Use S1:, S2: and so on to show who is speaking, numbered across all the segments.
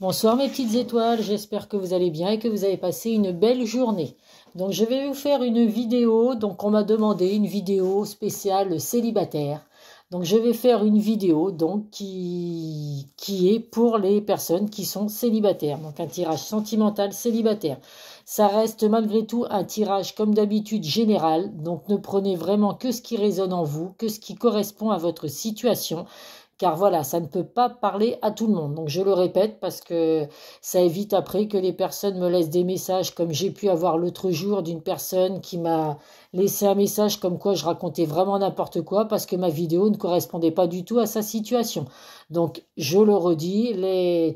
S1: Bonsoir mes petites étoiles, j'espère que vous allez bien et que vous avez passé une belle journée. Donc je vais vous faire une vidéo, donc on m'a demandé une vidéo spéciale célibataire. Donc je vais faire une vidéo donc qui est pour les personnes qui sont célibataires. Donc un tirage sentimental célibataire. Ça reste malgré tout un tirage comme d'habitude général. Donc ne prenez vraiment que ce qui résonne en vous, que ce qui correspond à votre situation. Car voilà, ça ne peut pas parler à tout le monde. Donc je le répète parce que ça évite après que les personnes me laissent des messages comme j'ai pu avoir l'autre jour d'une personne qui m'a laissé un message comme quoi je racontais vraiment n'importe quoi parce que ma vidéo ne correspondait pas du tout à sa situation. Donc je le redis,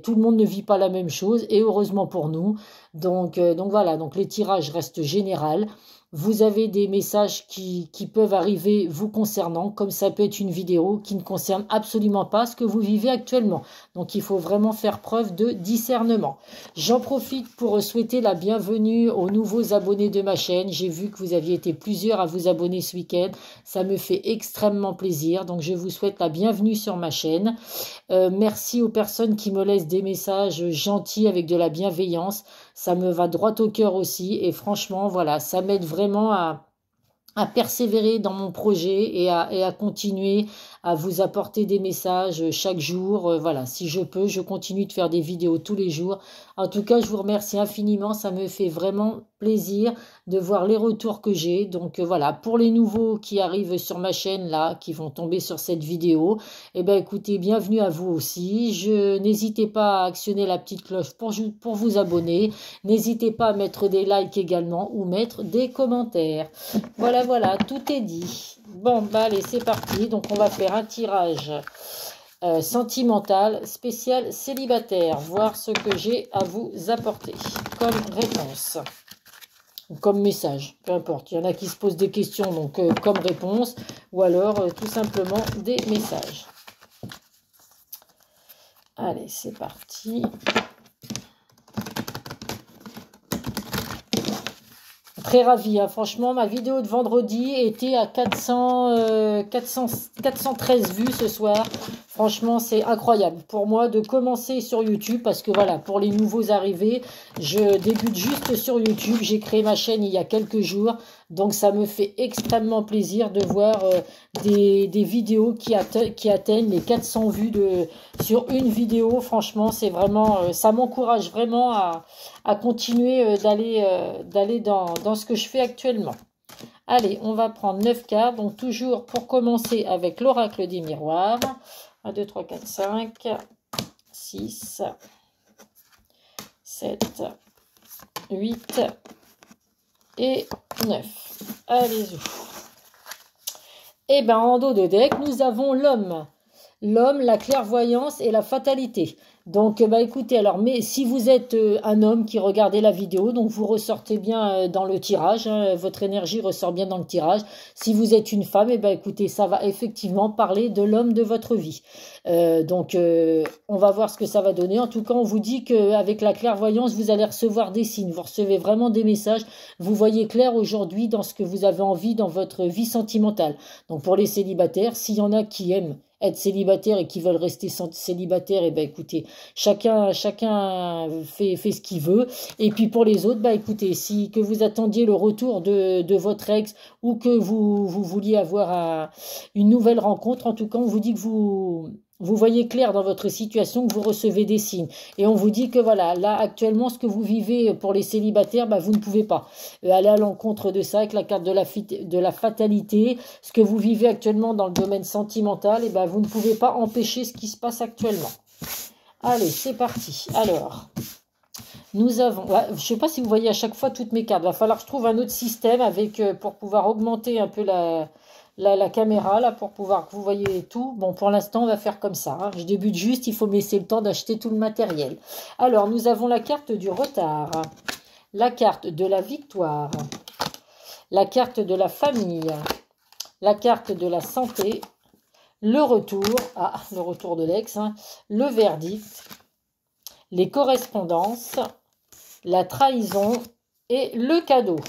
S1: tout le monde ne vit pas la même chose et heureusement pour nous. Donc voilà, donc les tirages restent généraux. Vous avez des messages qui peuvent arriver vous concernant, comme ça peut être une vidéo qui ne concerne absolument pas ce que vous vivez actuellement. Donc il faut vraiment faire preuve de discernement. J'en profite pour souhaiter la bienvenue aux nouveaux abonnés de ma chaîne. J'ai vu que vous aviez été plusieurs à vous abonner ce week-end. Ça me fait extrêmement plaisir. Donc je vous souhaite la bienvenue sur ma chaîne. Merci aux personnes qui me laissent des messages gentils avec de la bienveillance. Ça me va droit au cœur aussi. Et franchement, voilà, ça m'aide vraiment à persévérer dans mon projet et à continuer à vous apporter des messages chaque jour. Voilà, si je peux, je continue de faire des vidéos tous les jours. En tout cas, je vous remercie infiniment. Ça me fait vraiment plaisir de voir les retours que j'ai. Donc voilà, pour les nouveaux qui arrivent sur ma chaîne là, qui vont tomber sur cette vidéo, eh ben écoutez, bienvenue à vous aussi. N'hésitez pas à actionner la petite cloche pour vous abonner. N'hésitez pas à mettre des likes également ou mettre des commentaires. Voilà, tout est dit. Bon, bah allez, c'est parti. Donc, on va faire un tirage sentimental spécial célibataire. Voir ce que j'ai à vous apporter comme réponse. Ou comme message, peu importe. Il y en a qui se posent des questions, donc comme réponse. Ou alors, tout simplement, des messages. Allez, c'est parti. Très ravie, hein. Franchement, ma vidéo de vendredi était à 413 vues ce soir. Franchement, c'est incroyable pour moi de commencer sur YouTube parce que voilà, pour les nouveaux arrivés, je débute juste sur YouTube. J'ai créé ma chaîne il y a quelques jours. Donc, ça me fait extrêmement plaisir de voir des vidéos qui atteignent les 400 vues sur une vidéo. Franchement, c'est vraiment, ça m'encourage vraiment à continuer d'aller dans ce que je fais actuellement. Allez, on va prendre 9 cartes. Donc, toujours pour commencer avec l'oracle des miroirs. 1, 2, 3, 4, 5, 6, 7, 8 et 9. Allez-y. Et bien, en dos de deck, nous avons l'homme. L'homme, la clairvoyance et la fatalité. Donc, bah écoutez, alors, mais si vous êtes un homme qui regardez la vidéo, donc vous ressortez bien dans le tirage, hein, votre énergie ressort bien dans le tirage. Si vous êtes une femme, et ben écoutez, ça va effectivement parler de l'homme de votre vie. On va voir ce que ça va donner. En tout cas, on vous dit qu'avec la clairvoyance, vous allez recevoir des signes. Vous recevez vraiment des messages. Vous voyez clair aujourd'hui dans ce que vous avez envie dans votre vie sentimentale. Donc, pour les célibataires, s'il y en a qui aiment être célibataires et qui veulent rester célibataires, et ben écoutez, chacun fait ce qu'il veut. Et puis pour les autres, bah écoutez, si que vous attendiez le retour de votre ex ou que vous vouliez avoir une nouvelle rencontre, en tout cas, on vous dit que vous voyez clair dans votre situation, que vous recevez des signes. Et on vous dit que voilà, là actuellement, ce que vous vivez pour les célibataires, bah, vous ne pouvez pas aller à l'encontre de ça avec la carte de la fatalité. Ce que vous vivez actuellement dans le domaine sentimental, et bah, vous ne pouvez pas empêcher ce qui se passe actuellement. Allez, c'est parti. Alors, nous avons... Ouais, je ne sais pas si vous voyez à chaque fois toutes mes cartes. Il va falloir que je trouve un autre système pour pouvoir augmenter un peu la caméra, là, pour pouvoir que vous voyez tout. Bon, pour l'instant, on va faire comme ça, hein. Je débute juste, il faut me laisser le temps d'acheter tout le matériel. Alors, nous avons la carte du retard, la carte de la victoire, la carte de la famille, la carte de la santé, le retour, le retour de l'ex, hein, le verdict, les correspondances, la trahison et le cadeau.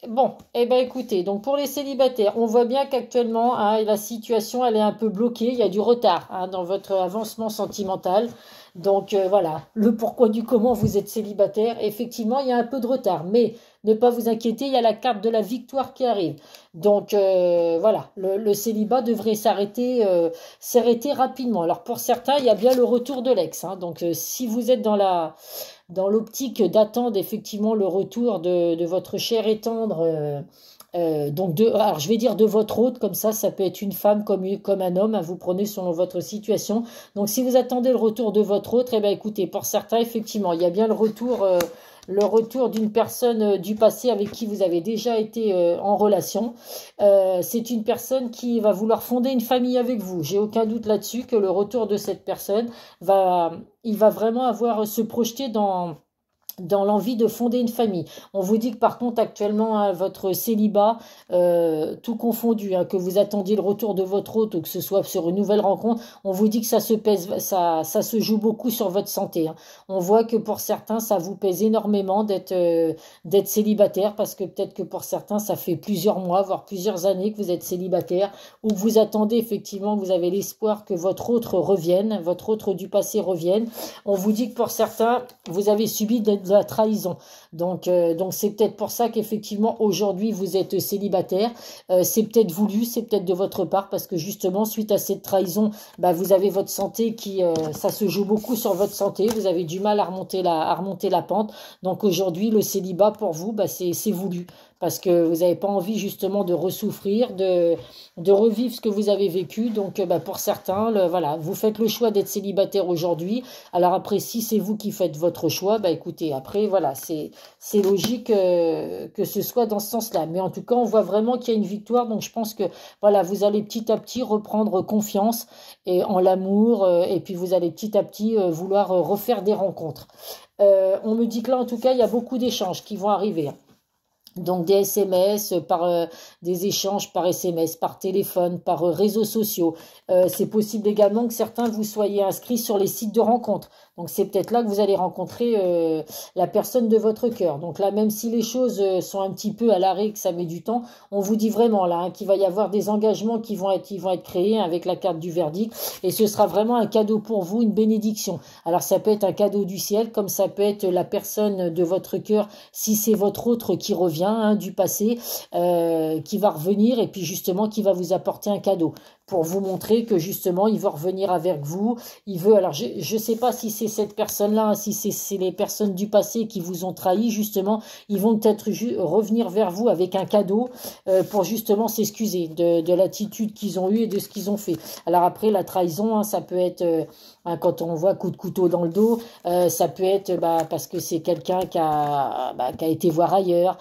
S1: Bon, eh ben écoutez, donc pour les célibataires, on voit bien qu'actuellement, hein, la situation, elle est un peu bloquée, il y a du retard hein, dans votre avancement sentimental. Donc voilà, le pourquoi du comment vous êtes célibataire. Effectivement, il y a un peu de retard, mais ne pas vous inquiéter, il y a la carte de la victoire qui arrive. Donc voilà, le célibat devrait s'arrêter rapidement. Alors pour certains, il y a bien le retour de l'ex, hein. Donc si vous êtes dans l'optique d'attendre effectivement le retour de votre cher et tendre, alors je vais dire de votre hôte, comme ça peut être une femme comme un homme, hein, vous prenez selon votre situation. Donc si vous attendez le retour de votre hôte, eh bien écoutez, pour certains, effectivement, il y a bien le retour d'une personne du passé avec qui vous avez déjà été en relation. C'est une personne qui va vouloir fonder une famille avec vous. J'ai aucun doute là-dessus que le retour de cette personne il va vraiment se projeter dans l'envie de fonder une famille. On vous dit que par contre actuellement hein, votre célibat, tout confondu, hein, que vous attendiez le retour de votre hôte ou que ce soit sur une nouvelle rencontre, on vous dit que ça se joue beaucoup sur votre santé, hein. On voit que pour certains ça vous pèse énormément d'être célibataire parce que peut-être que pour certains ça fait plusieurs mois voire plusieurs années que vous êtes célibataire ou que vous attendez effectivement, vous avez l'espoir que votre autre revienne, votre autre du passé revienne. On vous dit que pour certains vous avez subi de la trahison. Donc c'est peut-être pour ça qu'effectivement aujourd'hui vous êtes célibataire. C'est peut-être voulu, c'est peut-être de votre part parce que justement suite à cette trahison, bah, vous avez votre santé ça se joue beaucoup sur votre santé. Vous avez du mal à remonter la pente. Donc aujourd'hui le célibat pour vous, bah, c'est voulu parce que vous n'avez pas envie justement de ressouffrir, de revivre ce que vous avez vécu. Donc bah, pour certains, voilà, vous faites le choix d'être célibataire aujourd'hui. Alors après, si c'est vous qui faites votre choix, bah écoutez, après voilà, c'est logique que ce soit dans ce sens-là. Mais en tout cas, on voit vraiment qu'il y a une victoire. Donc je pense que voilà, vous allez petit à petit reprendre confiance en l'amour et puis vous allez petit à petit vouloir refaire des rencontres. On me dit que là, en tout cas, il y a beaucoup d'échanges qui vont arriver. Donc des SMS, des échanges par SMS, par téléphone, par réseaux sociaux. C'est possible également que certains vous soyez inscrits sur les sites de rencontres. Donc c'est peut-être là que vous allez rencontrer la personne de votre cœur. Donc là, même si les choses sont un petit peu à l'arrêt, que ça met du temps, on vous dit vraiment là hein, qu'il va y avoir des engagements qui vont être créés avec la carte du verdict. Et ce sera vraiment un cadeau pour vous, une bénédiction. Alors ça peut être un cadeau du ciel, comme ça peut être la personne de votre cœur, si c'est votre autre qui revient hein, du passé, qui va revenir et puis justement qui va vous apporter un cadeau pour vous montrer que justement il veut revenir avec vous. Il veut, alors je sais pas si c'est cette personne-là, si c'est les personnes du passé qui vous ont trahi justement, ils vont peut-être revenir vers vous avec un cadeau pour justement s'excuser de l'attitude qu'ils ont eue et de ce qu'ils ont fait. Alors après la trahison, hein, ça peut être hein, quand on voit coup de couteau dans le dos, ça peut être parce que c'est quelqu'un qui a été voir ailleurs,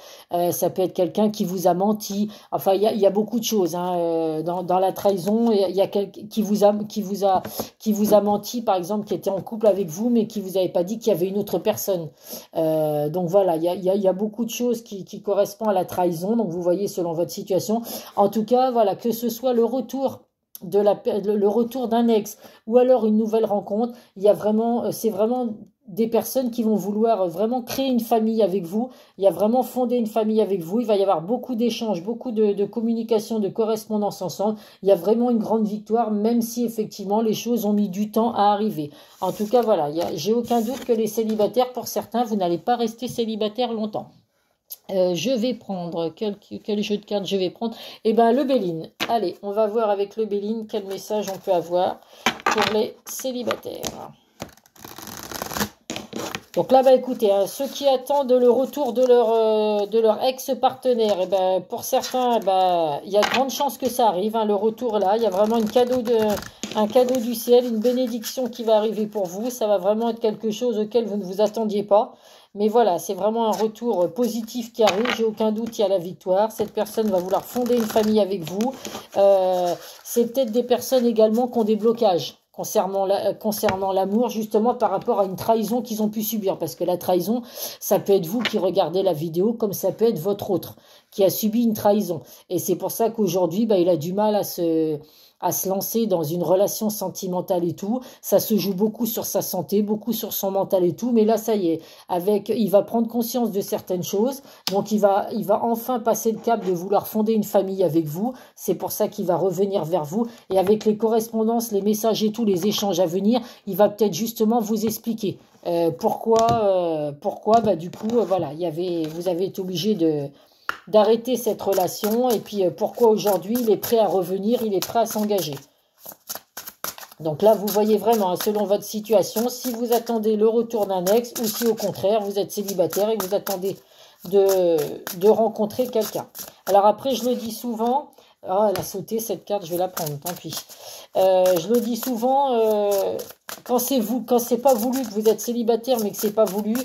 S1: ça peut être quelqu'un qui vous a menti. Enfin, il y a beaucoup de choses hein, dans la trahison. Il y a quelqu'un qui vous a menti, par exemple, qui était en couple avec vous, mais qui vous avait pas dit qu'il y avait une autre personne. Donc voilà, il y a beaucoup de choses qui correspondent à la trahison. Donc vous voyez selon votre situation. En tout cas, voilà, que ce soit le retour le retour d'un ex ou alors une nouvelle rencontre, c'est vraiment des personnes qui vont vouloir vraiment créer une famille avec vous. Il y a vraiment fondé une famille avec vous. Il va y avoir beaucoup d'échanges, beaucoup de communication, de correspondance ensemble. Il y a vraiment une grande victoire, même si effectivement les choses ont mis du temps à arriver. En tout cas, voilà, j'ai aucun doute que les célibataires, pour certains, vous n'allez pas rester célibataire longtemps. Je vais prendre, quel jeu de cartes je vais prendre? Eh bien, le Béline. Allez, on va voir avec le Béline quel message on peut avoir pour les célibataires. Donc là, écoutez, hein, ceux qui attendent le retour de leur ex-partenaire, eh ben, pour certains, il y a de grandes chances que ça arrive, hein, le retour là. Il y a vraiment un cadeau du ciel, une bénédiction qui va arriver pour vous. Ça va vraiment être quelque chose auquel vous ne vous attendiez pas. Mais voilà, c'est vraiment un retour positif qui arrive. J'ai aucun doute, il y a la victoire. Cette personne va vouloir fonder une famille avec vous. C'est peut-être des personnes également qui ont des blocages concernant l'amour, justement par rapport à une trahison qu'ils ont pu subir. Parce que la trahison, ça peut être vous qui regardez la vidéo, comme ça peut être votre autre qui a subi une trahison. Et c'est pour ça qu'aujourd'hui, il a du mal à se lancer dans une relation sentimentale et tout. Ça se joue beaucoup sur sa santé, beaucoup sur son mental et tout. Mais là, ça y est, il va prendre conscience de certaines choses. Donc, il va enfin passer le cap de vouloir fonder une famille avec vous. C'est pour ça qu'il va revenir vers vous. Et avec les correspondances, les messages et tout, les échanges à venir, il va peut-être justement vous expliquer pourquoi, bah, du coup, voilà, vous avez été obligé d'arrêter cette relation et puis pourquoi aujourd'hui il est prêt à revenir, il est prêt à s'engager. Donc là, vous voyez vraiment, hein, selon votre situation, si vous attendez le retour d'un ex ou si au contraire, vous êtes célibataire et que vous attendez de rencontrer quelqu'un. Alors après, je le dis souvent, ah, elle a sauté cette carte, je vais la prendre, tant pis. Je le dis souvent, quand c'est pas voulu, que vous êtes célibataire mais que c'est pas voulu,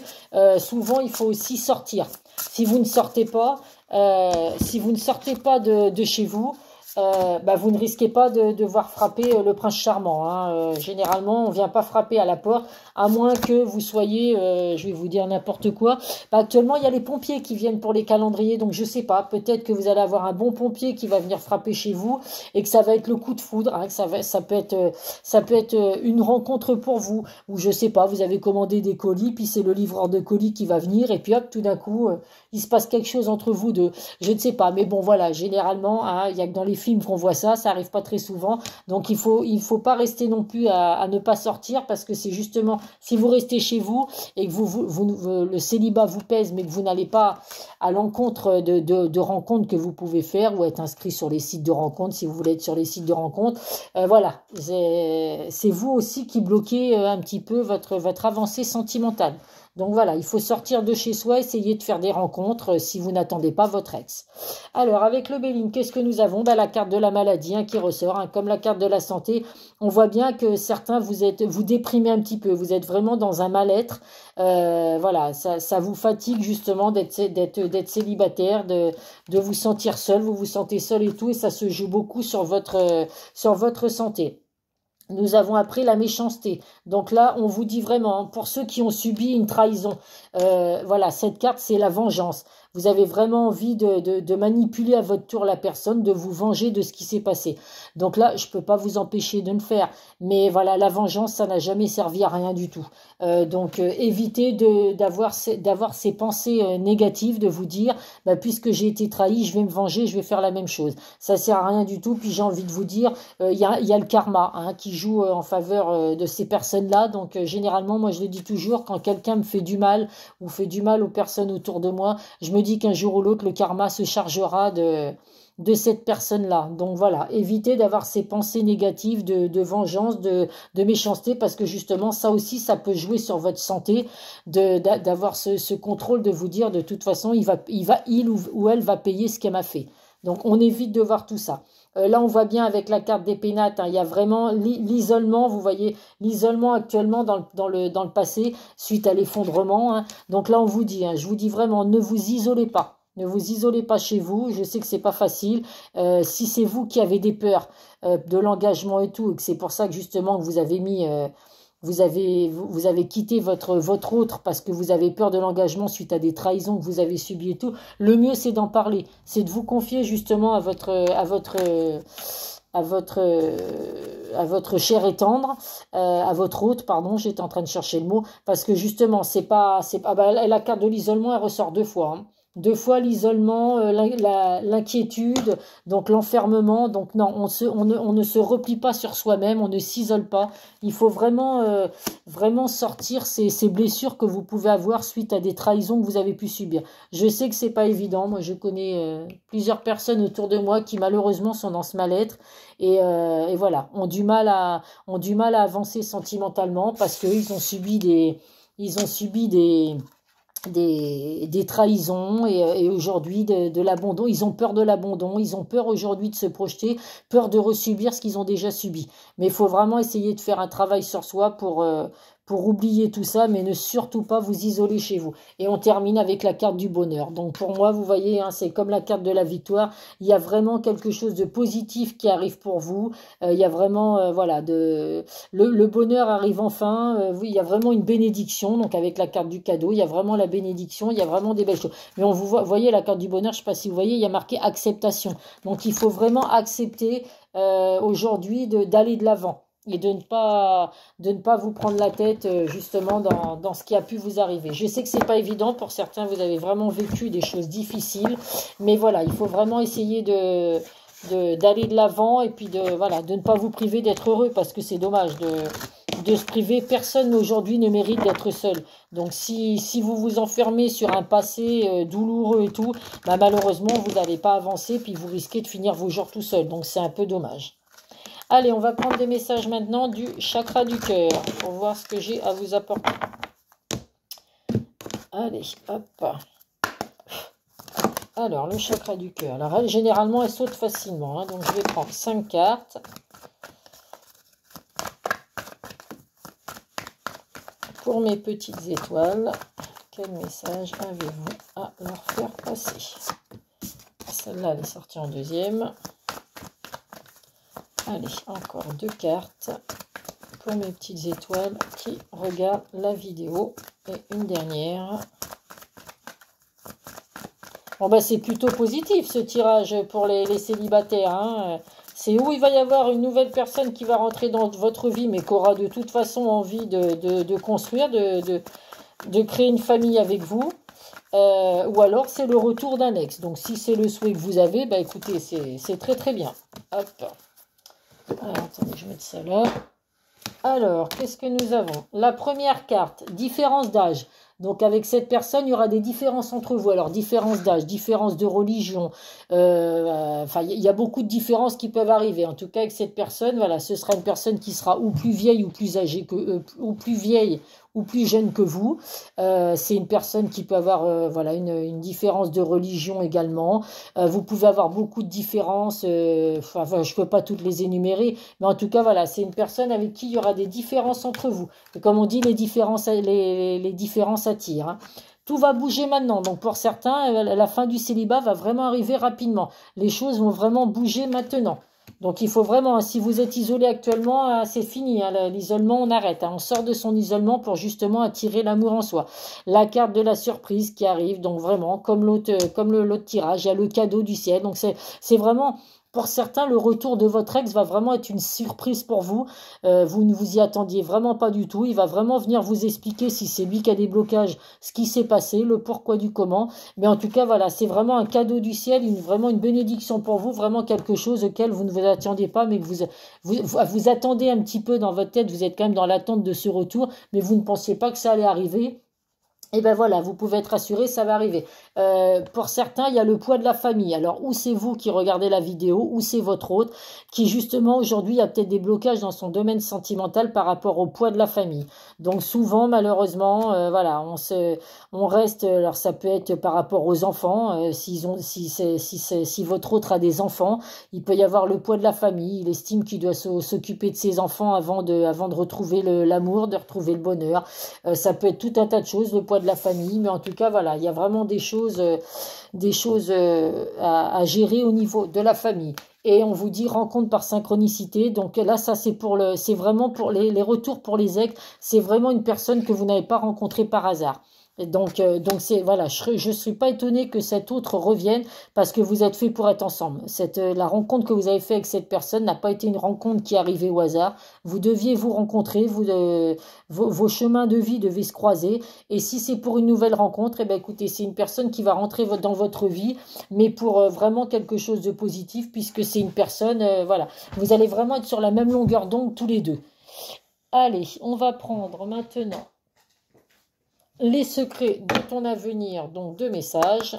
S1: souvent il faut aussi sortir. Si vous ne sortez pas, de chez vous, bah, vous ne risquez pas de voir frapper le prince charmant. Hein. Généralement, on ne vient pas frapper à la porte, à moins que vous soyez, je vais vous dire n'importe quoi. Bah, actuellement, il y a les pompiers qui viennent pour les calendriers, donc je sais pas, peut-être que vous allez avoir un bon pompier qui va venir frapper chez vous et que ça va être le coup de foudre, hein, que ça peut être une rencontre pour vous, ou je sais pas, vous avez commandé des colis, puis c'est le livreur de colis qui va venir, et puis hop, tout d'un coup, il se passe quelque chose entre vous deux. Je ne sais pas, mais bon, voilà, généralement, hein, il y a que dans les films qu'on voit ça arrive pas très souvent, donc il faut pas rester non plus à ne pas sortir, parce que c'est justement, si vous restez chez vous et que le célibat vous pèse, mais que vous n'allez pas à l'encontre de rencontres que vous pouvez faire, ou être inscrit sur les sites de rencontres, si vous voulez être sur les sites de rencontres, voilà, c'est vous aussi qui bloquez un petit peu votre avancée sentimentale. Donc voilà, il faut sortir de chez soi, essayer de faire des rencontres si vous n'attendez pas votre ex. Alors avec le Béline, qu'est-ce que nous avons? Bah, la carte de la maladie, hein, qui ressort, hein, comme la carte de la santé. On voit bien que certains vous déprimez un petit peu, vous êtes vraiment dans un mal-être. Voilà, ça vous fatigue justement d'être célibataire, de vous sentir seul, vous vous sentez seul et tout, et ça se joue beaucoup sur votre santé. Nous avons appris la méchanceté. Donc là, on vous dit vraiment, pour ceux qui ont subi une trahison, voilà, cette carte, c'est la vengeance. Vous avez vraiment envie de manipuler à votre tour la personne, de vous venger de ce qui s'est passé. Donc là, je peux pas vous empêcher de le faire. Mais voilà, la vengeance, ça n'a jamais servi à rien du tout. Donc évitez d'avoir ces pensées négatives, de vous dire, bah, puisque j'ai été trahi, je vais me venger, je vais faire la même chose. Ça sert à rien du tout. Puis j'ai envie de vous dire, il y a le karma, hein, qui joue en faveur de ces personnes-là. Donc généralement, moi je le dis toujours, quand quelqu'un me fait du mal ou fait du mal aux personnes autour de moi, je me dis qu'un jour ou l'autre, le karma se chargera de cette personne-là. Donc voilà, évitez d'avoir ces pensées négatives de vengeance, de méchanceté, parce que justement, ça aussi, ça peut jouer sur votre santé, d'avoir ce contrôle, de vous dire, de toute façon, il ou elle va payer ce qu'elle m'a fait. Donc on évite de voir tout ça. Là, on voit bien avec la carte des pénates, hein, il y a vraiment l'isolement, vous voyez, l'isolement actuellement dans le passé, suite à l'effondrement. Hein. Donc là, on vous dit, hein, je vous dis vraiment, ne vous isolez pas. Ne vous isolez pas chez vous, je sais que c'est pas facile. Si c'est vous qui avez des peurs de l'engagement et tout, et que c'est pour ça que justement vous avez mis... vous avez quitté votre autre parce que vous avez peur de l'engagement suite à des trahisons que vous avez subies et tout. Le mieux, c'est d'en parler. C'est de vous confier justement à votre cher et tendre, à votre hôte, pardon, j'étais en train de chercher le mot, parce que justement, bah, la carte de l'isolement, elle ressort deux fois, hein. Deux fois l'isolement, l'inquiétude, donc l'enfermement. Donc non, on ne se replie pas sur soi-même, on ne s'isole pas. Il faut vraiment sortir ces blessures que vous pouvez avoir suite à des trahisons que vous avez pu subir. Je sais que c'est pas évident. Moi, je connais plusieurs personnes autour de moi qui malheureusement sont dans ce mal-être et voilà, ont du mal à avancer sentimentalement parce qu'ils ont subi des trahisons et aujourd'hui de l'abandon. Ils ont peur de l'abandon, ils ont peur aujourd'hui de se projeter, peur de resubir ce qu'ils ont déjà subi. Mais il faut vraiment essayer de faire un travail sur soi pour oublier tout ça, mais ne surtout pas vous isoler chez vous. Et on termine avec la carte du bonheur. Donc pour moi, vous voyez, hein, c'est comme la carte de la victoire. Il y a vraiment quelque chose de positif qui arrive pour vous. Il y a vraiment, voilà, le bonheur arrive enfin. Oui, il y a vraiment une bénédiction. Donc avec la carte du cadeau, il y a vraiment la bénédiction. Il y a vraiment des belles choses. Mais on vous voyez la carte du bonheur, je ne sais pas si vous voyez, il y a marqué acceptation. Donc il faut vraiment accepter aujourd'hui d'aller de l'avant. Et de ne pas vous prendre la tête justement dans ce qui a pu vous arriver. Je sais que c'est pas évident pour certains, vous avez vraiment vécu des choses difficiles, mais voilà, il faut vraiment essayer d'aller de l'avant et puis de ne pas vous priver d'être heureux parce que c'est dommage de se priver. Personne aujourd'hui ne mérite d'être seul. Donc si vous vous enfermez sur un passé douloureux et tout, bah, malheureusement vous n'allez pas avancer puis vous risquez de finir vos jours tout seul. Donc c'est un peu dommage. Allez, on va prendre des messages maintenant du chakra du cœur pour voir ce que j'ai à vous apporter. Allez, hop. Alors, le chakra du cœur. Alors, généralement, elle saute facilement. Hein, donc, je vais prendre 5 cartes. Pour mes petites étoiles, quel message avez-vous à leur faire passer? Celle-là, elle est sortie en deuxième. Allez, encore 2 cartes pour mes petites étoiles qui regardent la vidéo. Et une dernière. Bon, bah, c'est plutôt positif ce tirage pour les célibataires. Hein. C'est où il va y avoir une nouvelle personne qui va rentrer dans votre vie, mais qui aura de toute façon envie de construire, de créer une famille avec vous. Ou alors c'est le retour d'un ex. Donc si c'est le souhait que vous avez, bah écoutez, c'est très très bien. Hop. Alors, attendez, je vais mettre ça là. Alors, qu'est-ce que nous avons? La première carte, différence d'âge. Donc, avec cette personne, il y aura des différences entre vous. Alors, différence d'âge, différence de religion. Enfin, il y a beaucoup de différences qui peuvent arriver. En tout cas, avec cette personne, voilà, ce sera une personne qui sera ou plus vieille ou plus âgée que ou plus vieille ou plus jeune que vous. C'est une personne qui peut avoir voilà, une différence de religion également. Vous pouvez avoir beaucoup de différences. Enfin, je ne peux pas toutes les énumérer. Mais en tout cas, voilà, c'est une personne avec qui il y aura des différences entre vous. Et comme on dit, les différences attirent. Hein. Tout va bouger maintenant. Donc pour certains, la fin du célibat va vraiment arriver rapidement. Les choses vont vraiment bouger maintenant. Donc il faut vraiment, hein, si vous êtes isolé actuellement, c'est fini. Hein, l'isolement, on arrête. Hein, on sort de son isolement pour justement attirer l'amour en soi. La carte de la surprise qui arrive. Donc vraiment, comme l'autre tirage, il y a le cadeau du ciel. Donc c'est vraiment... Pour certains, le retour de votre ex va vraiment être une surprise pour vous. Vous ne vous y attendiez vraiment pas du tout. Il va vraiment venir vous expliquer si c'est lui qui a des blocages, ce qui s'est passé, le pourquoi du comment. Mais en tout cas, voilà, c'est vraiment un cadeau du ciel, vraiment une bénédiction pour vous, vraiment quelque chose auquel vous ne vous attendiez pas, mais que vous attendez un petit peu dans votre tête. Vous êtes quand même dans l'attente de ce retour, mais vous ne pensiez pas que ça allait arriver. Et ben voilà, vous pouvez être rassuré, ça va arriver. Pour certains, il y a le poids de la famille. Alors, ou c'est vous qui regardez la vidéo, ou c'est votre hôte, qui justement, aujourd'hui, a peut-être des blocages dans son domaine sentimental par rapport au poids de la famille. Donc, souvent, malheureusement, voilà, on reste, alors ça peut être par rapport aux enfants, si votre autre a des enfants, il peut y avoir le poids de la famille, il estime qu'il doit s'occuper de ses enfants avant de retrouver l'amour, de retrouver le bonheur. Ça peut être tout un tas de choses, le poids de la famille, mais en tout cas, voilà, il y a vraiment des choses à gérer au niveau de la famille. Et on vous dit rencontre par synchronicité. Donc là, ça c'est vraiment pour les retours pour les ex. C'est vraiment une personne que vous n'avez pas rencontrée par hasard. Et donc c'est voilà, je suis pas étonnée que cet autre revienne parce que vous êtes fait pour être ensemble. La rencontre que vous avez fait avec cette personne n'a pas été une rencontre qui est arrivée au hasard. Vous deviez vous rencontrer, vos chemins de vie devaient se croiser. Et si c'est pour une nouvelle rencontre, eh ben écoutez, c'est une personne qui va rentrer dans votre vie, mais pour vraiment quelque chose de positif puisque c'est une personne, voilà, vous allez vraiment être sur la même longueur d'onde tous les deux. Allez, on va prendre maintenant les secrets de ton avenir, donc 2 messages.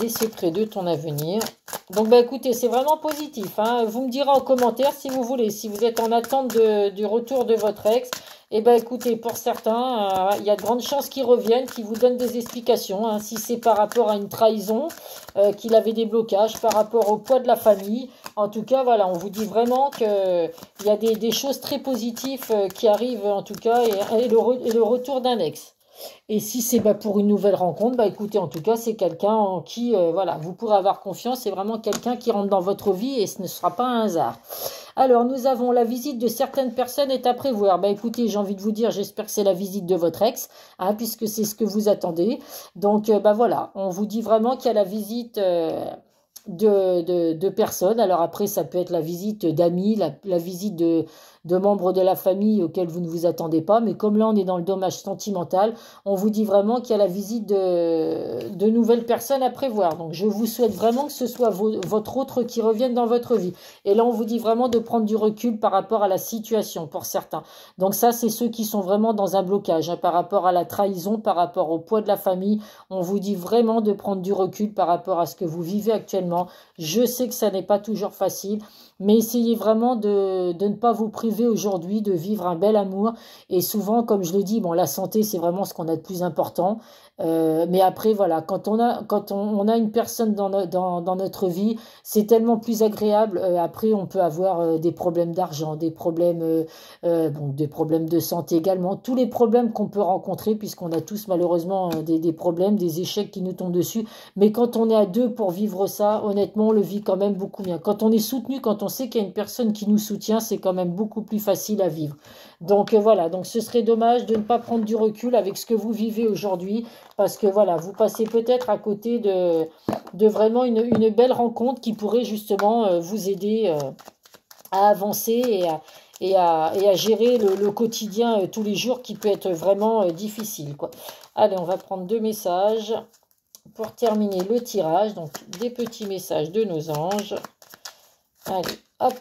S1: Des secrets de ton avenir. Donc, bah, écoutez, c'est vraiment positif. Hein. Vous me direz en commentaire si vous voulez, si vous êtes en attente du retour de votre ex. Eh bien, écoutez, pour certains, il y a de grandes chances qu'ils reviennent, qu'ils vous donnent des explications. Hein, si c'est par rapport à une trahison, qu'il avait des blocages, par rapport au poids de la famille. En tout cas, voilà, on vous dit vraiment qu'il y a des choses très positives qui arrivent, en tout cas, et le retour d'un ex. Et si c'est pour une nouvelle rencontre, écoutez, en tout cas, c'est quelqu'un en qui voilà, vous pourrez avoir confiance. C'est vraiment quelqu'un qui rentre dans votre vie et ce ne sera pas un hasard. Alors, nous avons la visite de certaines personnes est à prévoir. Écoutez, j'ai envie de vous dire, j'espère que c'est la visite de votre ex, hein, puisque c'est ce que vous attendez. Donc, voilà, on vous dit vraiment qu'il y a la visite de personnes. Alors après, ça peut être la visite d'amis, la visite de membres de la famille auxquels vous ne vous attendez pas. Mais comme là, on est dans le dommage sentimental, on vous dit vraiment qu'il y a la visite de nouvelles personnes à prévoir. Donc, je vous souhaite vraiment que ce soit votre autre qui revienne dans votre vie. Et là, on vous dit vraiment de prendre du recul par rapport à la situation pour certains. Donc ça, c'est ceux qui sont vraiment dans un blocage, hein, par rapport à la trahison, par rapport au poids de la famille. On vous dit vraiment de prendre du recul par rapport à ce que vous vivez actuellement. Je sais que ça n'est pas toujours facile, mais essayez vraiment de ne pas vous priver aujourd'hui de vivre un bel amour. Et souvent, comme je le dis, la santé, c'est vraiment ce qu'on a de plus important. Mais après, voilà, quand on a une personne dans notre vie, c'est tellement plus agréable. Après, on peut avoir des problèmes d'argent, des problèmes de santé également. Tous les problèmes qu'on peut rencontrer, puisqu'on a tous malheureusement des problèmes, des échecs qui nous tombent dessus. Mais quand on est à deux pour vivre ça, honnêtement, on le vit quand même beaucoup mieux. Quand on est soutenu, quand on sait qu'il y a une personne qui nous soutient, c'est quand même beaucoup plus facile à vivre. Donc voilà, donc ce serait dommage de ne pas prendre du recul avec ce que vous vivez aujourd'hui, parce que voilà, vous passez peut-être à côté de vraiment une belle rencontre qui pourrait justement vous aider à avancer et à gérer le quotidien tous les jours qui peut être vraiment difficile, quoi. Allez, on va prendre 2 messages pour terminer le tirage. Donc, des petits messages de nos anges. Allez, hop.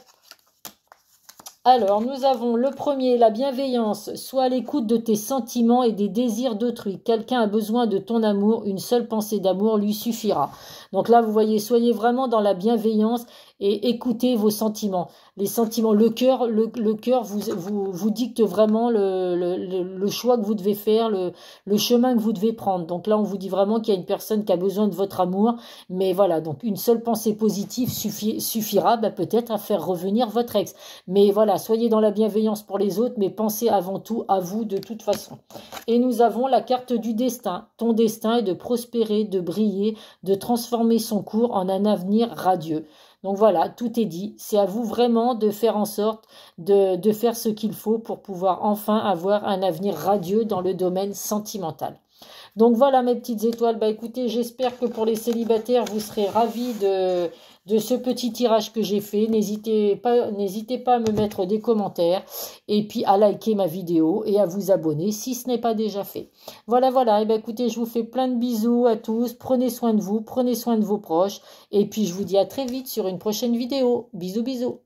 S1: Alors, nous avons le premier, la bienveillance. Sois à l'écoute de tes sentiments et des désirs d'autrui. Quelqu'un a besoin de ton amour. Une seule pensée d'amour lui suffira. Donc là, vous voyez, soyez vraiment dans la bienveillance et écoutez vos sentiments. Les sentiments, le cœur vous dicte vraiment le choix que vous devez faire, le chemin que vous devez prendre. Donc là, on vous dit vraiment qu'il y a une personne qui a besoin de votre amour. Mais voilà, donc une seule pensée positive suffira peut-être à faire revenir votre ex. Mais voilà, soyez dans la bienveillance pour les autres, mais pensez avant tout à vous de toute façon. Et nous avons la carte du destin. Ton destin est de prospérer, de briller, de transformer son cours en un avenir radieux. Donc voilà, tout est dit. C'est à vous vraiment de faire en sorte de faire ce qu'il faut pour pouvoir enfin avoir un avenir radieux dans le domaine sentimental. Donc voilà mes petites étoiles, écoutez, j'espère que pour les célibataires, vous serez ravis de ce petit tirage que j'ai fait. N'hésitez pas à me mettre des commentaires et puis à liker ma vidéo et à vous abonner si ce n'est pas déjà fait. Voilà, écoutez, je vous fais plein de bisous à tous. Prenez soin de vous, prenez soin de vos proches et puis je vous dis à très vite sur une prochaine vidéo. Bisous, bisous.